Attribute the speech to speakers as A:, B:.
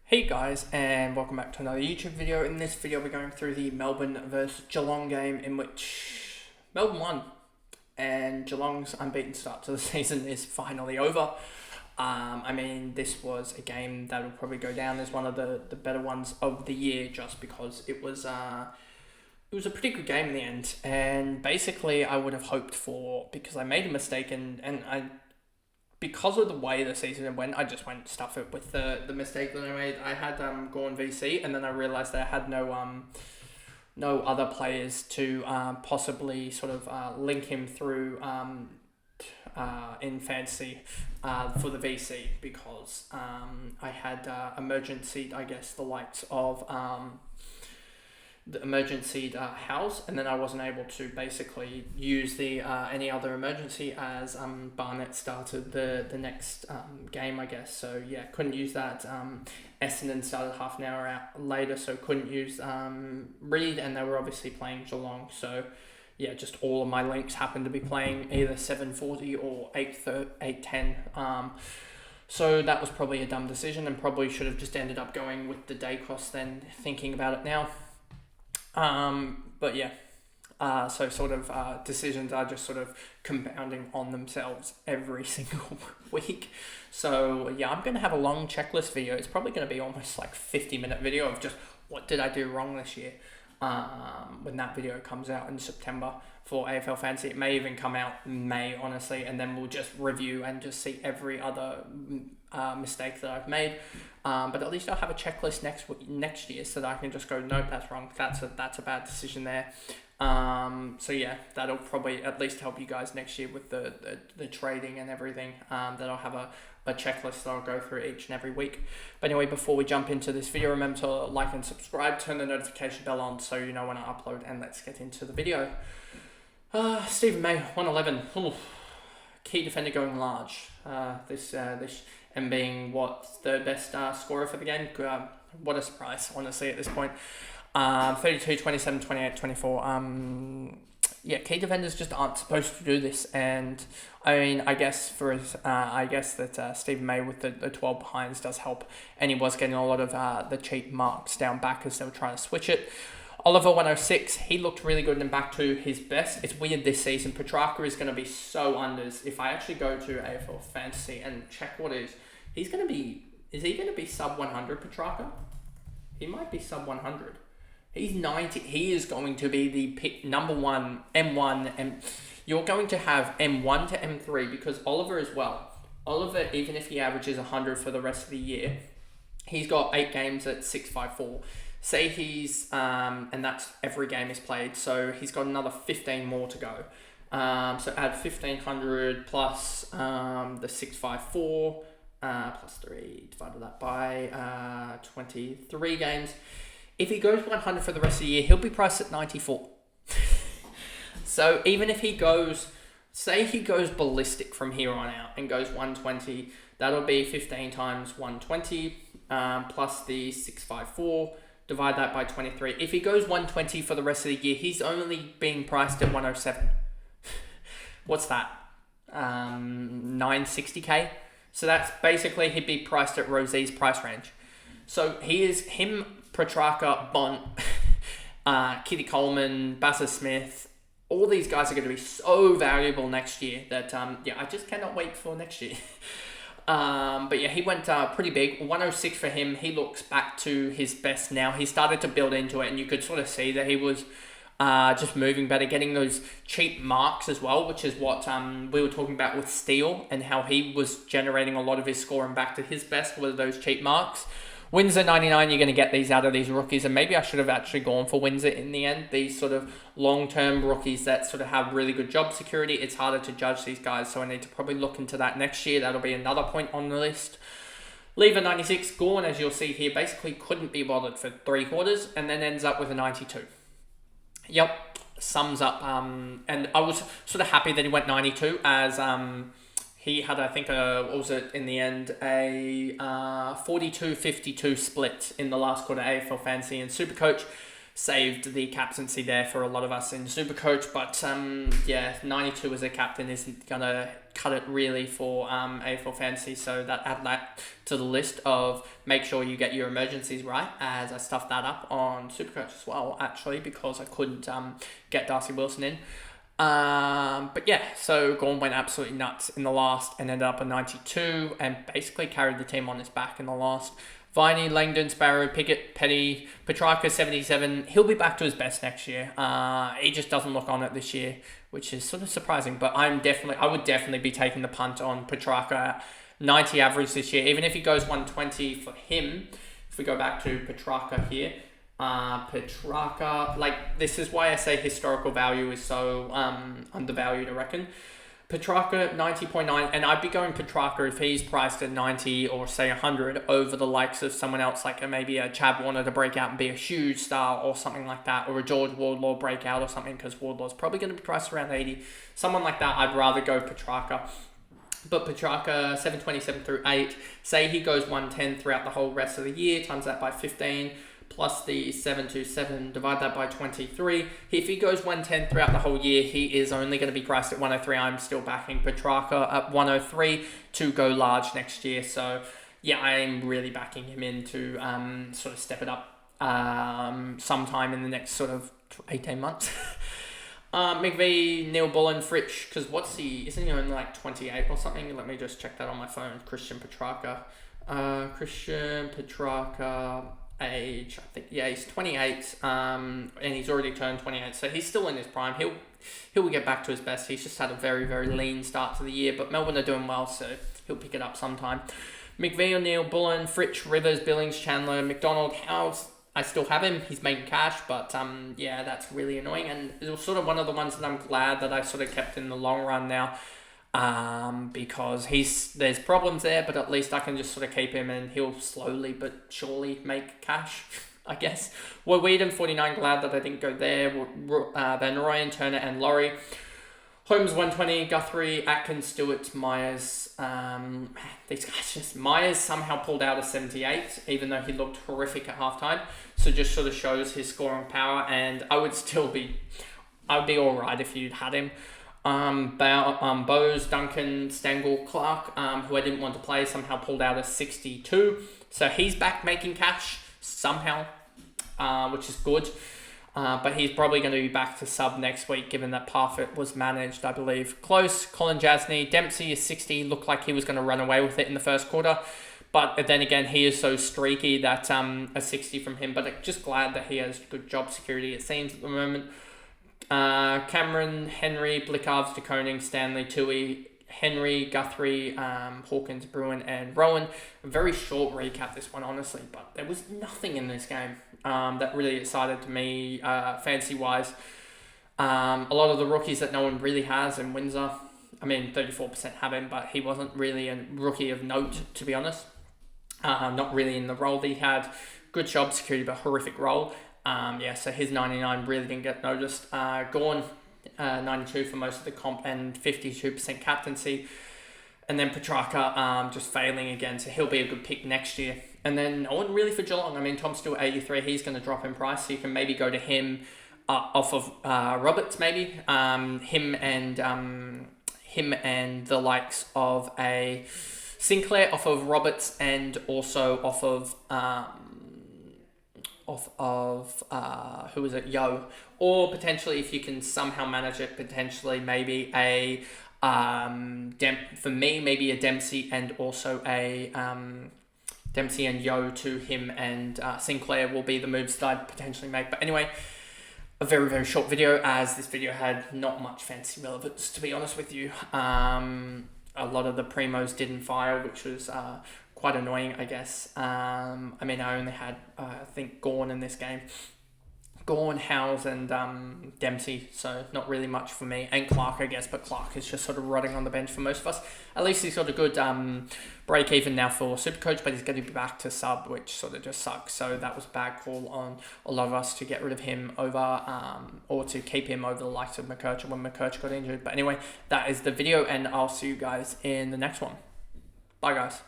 A: Hey guys, and welcome back to another YouTube video. In this video we're going through the Melbourne versus Geelong game in which Melbourne won and Geelong's unbeaten start to the season is finally over. This was a game that will probably go down as one of the better ones of the year just because it was a pretty good game in the end. And basically I would have hoped for, because I made a mistake and because of the way the season went, I just went stuff it with the mistake that I made. I had Gawn VC, and then I realised that I had no other players to possibly sort of link him through in fantasy for the VC because I had emergency, I guess, the likes of the emergency house, and then I wasn't able to basically use the any other emergency as Barnett started the next game, I guess. So yeah, couldn't use that. Essendon started half an hour out later, so couldn't use Reed, and they were obviously playing Geelong. So yeah, just all of my links happened to be playing either 7:40 or 8:10. So that was probably a dumb decision, and probably should have just ended up going with the Dacos then, thinking about it now. But yeah, so sort of decisions are just sort of compounding on themselves every single week. So yeah, I'm going to have a long checklist video. It's probably going to be almost like 50-minute video of just what did I do wrong this year. When that video comes out in September for AFL Fantasy, it may even come out in May, honestly, and then we'll just review and just see every other mistake that I've made. But at least I'll have a checklist next year so that I can just go, nope, that's wrong. That's a bad decision there. So yeah, that'll probably at least help you guys next year with the trading and everything. That I'll have a checklist that I'll go through each and every week. But anyway, before we jump into this video, remember to like and subscribe, turn the notification bell on so you know when I upload, and let's get into the video. Stephen May, 111. Ooh, key defender going large. This and being third best scorer for the game. What a surprise, honestly, at this point. 32, 27, 28, 24. Yeah, key defenders just aren't supposed to do this, and I mean, I guess that Stephen May with the 12 behinds does help, and he was getting a lot of the cheap marks down back as they were trying to switch it. Oliver 106, he looked really good and back to his best. It's weird this season. Petrarca is going to be so unders. If I actually go to AFL Fantasy and check what is he going to be sub 100, Petrarca? He might be sub 100. He's 90. He is going to be the pick number one, M1, and you're going to have M1 to M3 because Oliver as well. Oliver, even if he averages 100 for the rest of the year, he's got 8 games at 654. Say he's, and that's every game is played, so he's got another 15 more to go. So add 1500 plus the 654 plus 3, divided that by 23 games. If he goes 100 for the rest of the year, he'll be priced at 94. So even if he goes, say he goes ballistic from here on out and goes 120, that'll be 15 times 120 plus the 654. Divide that by 23. If he goes 120 for the rest of the year, he's only being priced at 107. What's that? 960k. So that's basically he'd be priced at Rosie's price range. So Petrarca, Bont, Kitty Coleman, Basser Smith, all these guys are going to be so valuable next year that I just cannot wait for next year. But yeah, he went pretty big. 106 for him. He looks back to his best now. He started to build into it, and you could sort of see that he was just moving better, getting those cheap marks as well, which is what we were talking about with Steele and how he was generating a lot of his scoring back to his best with those cheap marks. Windsor 99, you're going to get these out of these rookies, and maybe I should have actually gone for Windsor in the end. These sort of long-term rookies that sort of have really good job security, it's harder to judge these guys, so I need to probably look into that next year. That'll be another point on the list. Lever 96, Gawn, as you'll see here, basically couldn't be bothered for 3 quarters, and then ends up with a 92. Yep, sums up, and I was sort of happy that he went 92 as... he had, I think, what was it in the end, a 42-52 split in the last quarter AFL Fantasy and Supercoach. saved the captaincy there for a lot of us in Supercoach. But yeah, 92 as a captain isn't going to cut it really for AFL Fantasy. So add that to the list of make sure you get your emergencies right, as I stuffed that up on Supercoach as well, actually, because I couldn't get Darcy Wilson in. But yeah, so Gawn went absolutely nuts in the last and ended up at 92 and basically carried the team on his back in the last. Viney, Langdon, Sparrow, Pickett, Petty, Petrarca 77. He'll be back to his best next year. He just doesn't look on it this year, which is sort of surprising. But I would definitely be taking the punt on Petrarca. 90 average this year. Even if he goes 120 for him, if we go back to Petrarca here, Petrarca, like, this is why I say historical value is so undervalued, I reckon. Petrarca 90.9, and I'd be going Petrarca if he's priced at 90 or say 100 over the likes of someone else, like maybe a Chad Warner to break out and be a huge star or something like that, or a George Wardlaw breakout or something, because Wardlaw's probably going to be priced around 80. Someone like that, I'd rather go Petrarca. But Petrarca 727 through 8, say he goes 110 throughout the whole rest of the year, times that by 15. Plus the 727, divide that by 23. If he goes 110 throughout the whole year, he is only going to be priced at 103. I'm still backing Petrarca at 103 to go large next year. So yeah, I'm really backing him in to sort of step it up sometime in the next sort of 18 months. McVee, Neil Bullen, Fritsch, because isn't he only like 28 or something? Let me just check that on my phone. Christian Petrarca. Age, I think, yeah, he's 28, and he's already turned 28, so he's still in his prime. He'll get back to his best. He's just had a very, very lean start to the year, but Melbourne are doing well, so he'll pick it up sometime. McVee, O'Neill, Bullen, Fritsch, Rivers, Billings, Chandler, McDonald, Howes. I still have him. He's making cash, but yeah, that's really annoying, and it was sort of one of the ones that I'm glad that I sort of kept in the long run now. Because there's problems there, but at least I can just sort of keep him and he'll slowly but surely make cash, I guess. Well, Whedon 49, glad that I didn't go there. Van Ryan, Turner and Laurie. Holmes 120, Guthrie, Atkins, Stewart, Myers. These guys Myers somehow pulled out a 78, even though he looked horrific at halftime. So just sort of shows his scoring power, and I would be alright if you'd had him. Bowes, Duncan, Stengel, Clark, who I didn't want to play, somehow pulled out a 62. So he's back making cash somehow, which is good. But he's probably going to be back to sub next week, given that Parfitt was managed, I believe. Close, Colin Jasny. Dempsey is 60, looked like he was going to run away with it in the first quarter. But then again, he is so streaky that a 60 from him. But just glad that he has good job security, it seems, at the moment. Cameron, Henry, Blickarves, De Koning, Stanley, Tui, Henry, Guthrie, Hawkins, Bruin, and Rowan. A very short recap, this one, honestly, but there was nothing in this game that really excited to me fantasy-wise. A lot of the rookies that no one really has in Windsor. I mean, 34% have him, but he wasn't really a rookie of note, to be honest. Not really in the role that he had. Good job security, but horrific role. Yeah, so his 99 really didn't get noticed. Gawn, 92 for most of the comp and 52% captaincy. And then Petrarca just failing again, so he'll be a good pick next year. And then no one really for Geelong. I mean, Tom Stewart, 83, he's going to drop in price, so you can maybe go to him off of Roberts, maybe. Him and the likes of a Sinclair off of Roberts, and also off of who is it? Yo. Or potentially, if you can somehow manage it, potentially maybe a for me, maybe a Dempsey and also a Dempsey and Yo to him, and Sinclair will be the moves that I'd potentially make. But anyway, a very, very short video, as this video had not much fancy relevance, to be honest with you. A lot of the primos didn't fire, which was quite annoying, I guess. I mean, I only had, I think, Gawn in this game. Gawn, Howes, and Dempsey, so not really much for me. And Clark, I guess, but Clark is just sort of rotting on the bench for most of us. At least he's got a good break even now for Supercoach, but he's going to be back to sub, which sort of just sucks. So that was a bad call on a lot of us to get rid of him over, or to keep him over the likes of McKercher when McKercher got injured. But anyway, that is the video, and I'll see you guys in the next one. Bye, guys.